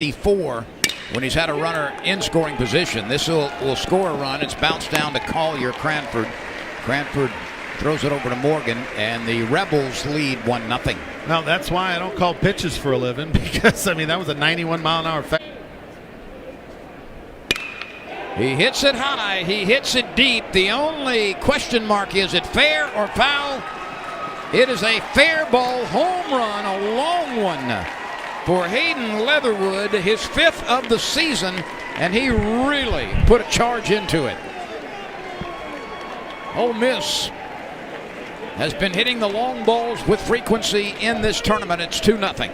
4 when he's had a runner in scoring position. This will score a run. It's bounced down to Collier Cranford. Cranford throws it over to Morgan, and the Rebels lead 1-0. Well, that's why I don't call pitches for a living, because, I mean, that was a 91-mile-an-hour fast. He hits it high. He hits it deep. The only question mark is it fair or foul? It is a fair ball home run, a long one for Hayden Leatherwood, his 5th of the season, and he really put a charge into it. Ole Miss has been hitting the long balls with frequency in this tournament. It's 2-0.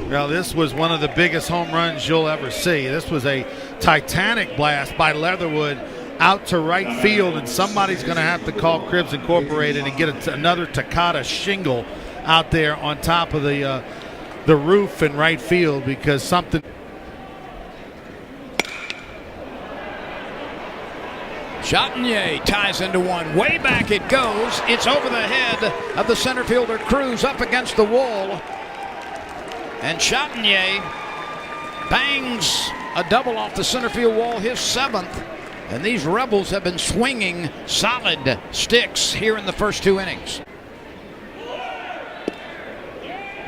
Well, this was one of the biggest home runs you'll ever see. This was a titanic blast by Leatherwood out to right field, and somebody's going to have to call Cribs Incorporated and get another Takata shingle out there on top of the roof in right field, because something. Chatinier ties into one. Way back it goes. It's over the head of the center fielder Cruz, up against the wall. And Chatinier bangs a double off the center field wall, his 7th. And these Rebels have been swinging solid sticks here in the first 2 innings.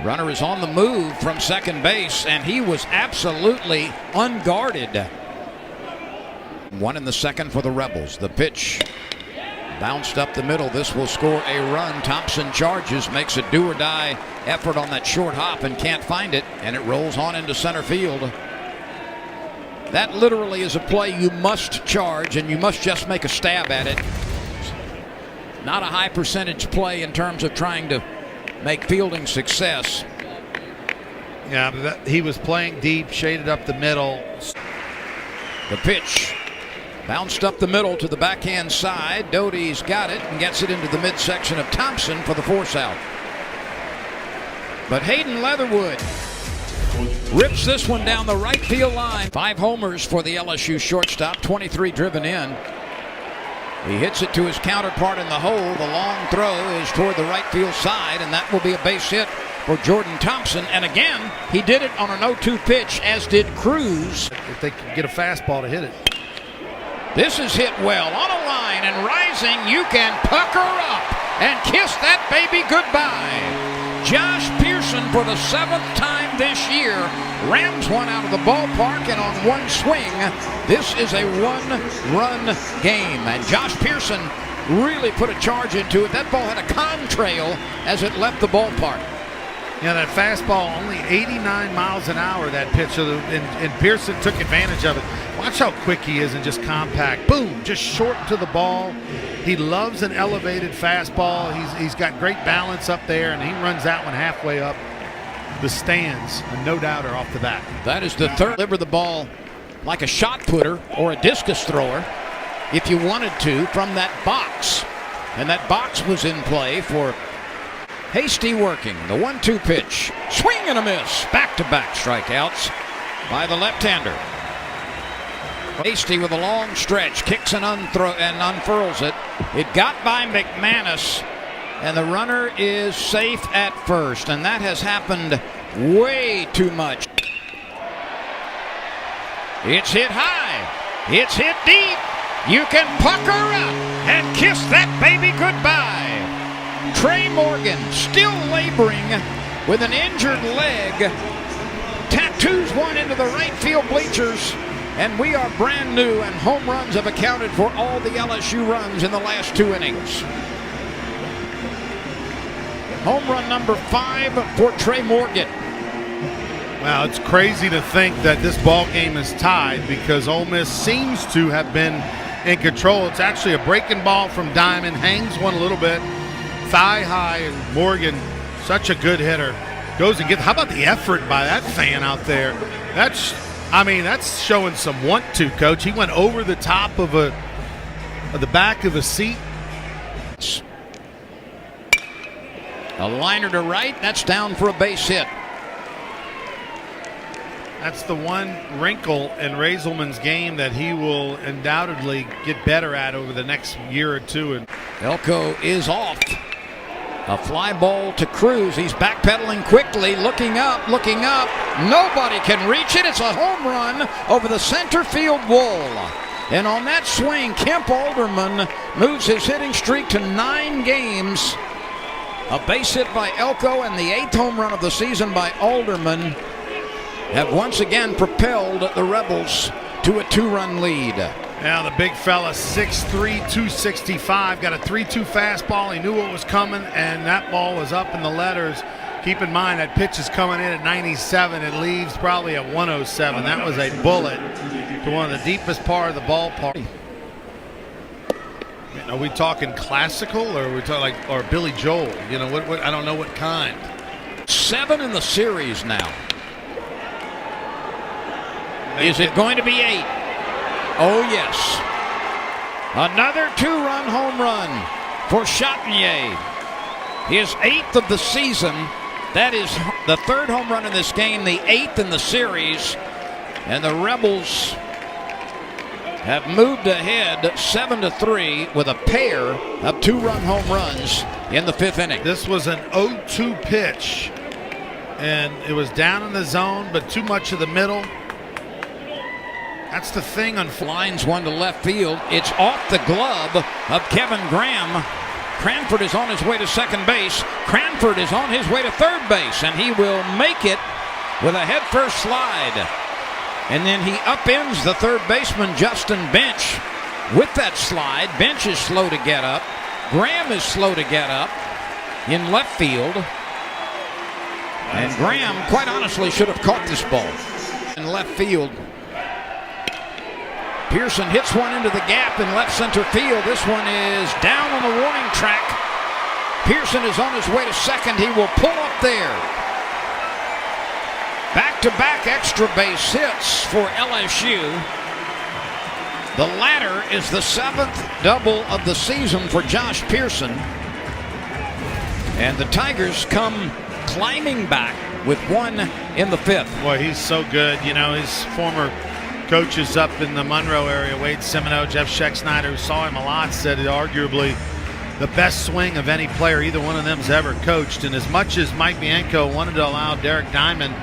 Runner is on the move from second base, and he was absolutely unguarded. 1 in the second for the Rebels. The pitch bounced up the middle. This will score a run. Thompson charges, makes a do-or-die effort on that short hop and can't find it, and it rolls on into center field. That literally is a play you must charge, and you must just make a stab at it. Not a high percentage play in terms of trying to make fielding success. Yeah, but he was playing deep, shaded up the middle. The pitch bounced up the middle to the backhand side. Doty's got it and gets it into the midsection of Thompson for the force out. But Hayden Leatherwood rips this one down the right field line. 5 homers for the LSU shortstop, 23 driven in. He hits it to his counterpart in the hole. The long throw is toward the right field side, and that will be a base hit for Jordan Thompson. And again, he did it on an 0-2 pitch, as did Cruz. If they can get a fastball to hit it. This is hit well on a line, and rising, you can pucker up and kiss that baby goodbye. Josh Pearson, for the 7th time this year, rams one out of the ballpark, and on one swing, this is a 1-run game. And Josh Pearson really put a charge into it. That ball had a contrail as it left the ballpark. Yeah, that fastball, only 89 miles an hour, that pitch, and Pearson took advantage of it. Watch how quick he is and just compact. Boom, just short to the ball. He loves an elevated fastball. He's got great balance up there, and he runs that one halfway up the stands, and no doubter off the bat. That is the third. Deliver the ball like a shot putter or a discus thrower, if you wanted to, from that box. And that box was in play for Hasty working. The 1-2 pitch. Swing and a miss. Back-to-back strikeouts by the left-hander. Hasty with a long stretch. Kicks and unfurls it. It got by McManus, and the runner is safe at first. And that has happened way too much. It's hit high. It's hit deep. You can pucker up and kiss that baby goodbye. Trey Morgan, still laboring with an injured leg, tattoos one into the right field bleachers, and we are brand new, and home runs have accounted for all the LSU runs in the last 2 innings. Home run number 5 for Trey Morgan. Well, it's crazy to think that this ball game is tied, because Ole Miss seems to have been in control. It's actually a breaking ball from Diamond, hangs one a little bit, thigh high, and Morgan, such a good hitter, goes and gets. How about the effort by that fan out there? That's showing some want to, Coach. He went over the top of the back of a seat. A liner to right. That's down for a base hit. That's the one wrinkle in Raiselman's game that he will undoubtedly get better at over the next year or two. And Elko is off. A fly ball to Cruz. He's backpedaling quickly, looking up. Nobody can reach it. It's a home run over the center field wall. And on that swing, Kemp Alderman moves his hitting streak to 9 games. A base hit by Elko and the 8th home run of the season by Alderman have once again propelled the Rebels to a 2-run lead. Now the big fella, 6'3", 265, got a 3-2 fastball. He knew what was coming, and that ball was up in the letters. Keep in mind that pitch is coming in at 97 and leaves probably at 107. That was a bullet to one of the deepest part of the ballpark. Are we talking classical, or are we talking or Billy Joel? You know, what I don't know what kind. 7 in the series now. Is it going to be 8? Oh, yes. Another 2-run home run for Chatinier. His 8th of the season. That is the 3rd home run in this game, the 8th in the series. And the Rebels have moved ahead 7-3 with a pair of 2-run home runs in the 5th inning. This was an 0-2 pitch, and it was down in the zone, but too much of the middle. That's the thing on lines one to left field. It's off the glove of Kevin Graham. Cranford is on his way to second base. Cranford is on his way to third base, and he will make it with a headfirst slide. And then he upends the third baseman, Justin Bench, with that slide. Bench is slow to get up. Graham is slow to get up in left field. And Graham, quite honestly, should have caught this ball in left field. Pearson hits one into the gap in left center field. This one is down on the warning track. Pearson is on his way to second. He will pull up there. Back-to-back extra base hits for LSU. The latter is the 7th double of the season for Josh Pearson. And the Tigers come climbing back with one in the 5th. Boy, he's so good. You know, his former coaches up in the Monroe area, Wade Semino, Jeff Schexnayder, who saw him a lot, said arguably the best swing of any player either one of them's ever coached. And as much as Mike Bianco wanted to allow Derek Diamond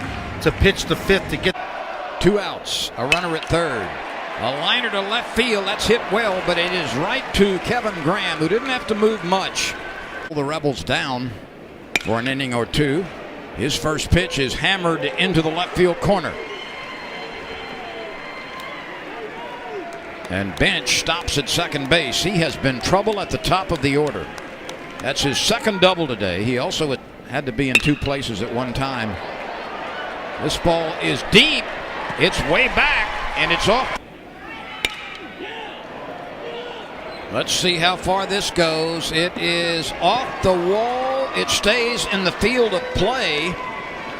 to pitch the 5th to get 2 outs, a runner at third, a liner to left field. That's hit well, but it is right to Kevin Graham, who didn't have to move much. The Rebels down for an inning or two. His first pitch is hammered into the left field corner. And Bench stops at second base. He has been trouble at the top of the order. That's his 2nd double today. He also had to be in 2 places at one time. This ball is deep. It's way back, and it's off. Let's see how far this goes. It is off the wall. It stays in the field of play.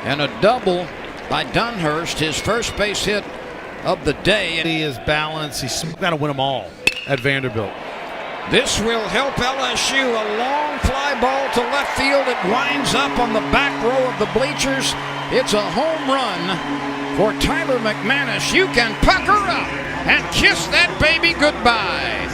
And a double by Dunhurst, his first base hit of the day. He is balanced. He's got to win them all at Vanderbilt. This will help LSU. A long fly ball to left field. It winds up on the back row of the bleachers. It's a home run for Tyler McManus. You can pucker up and kiss that baby goodbye.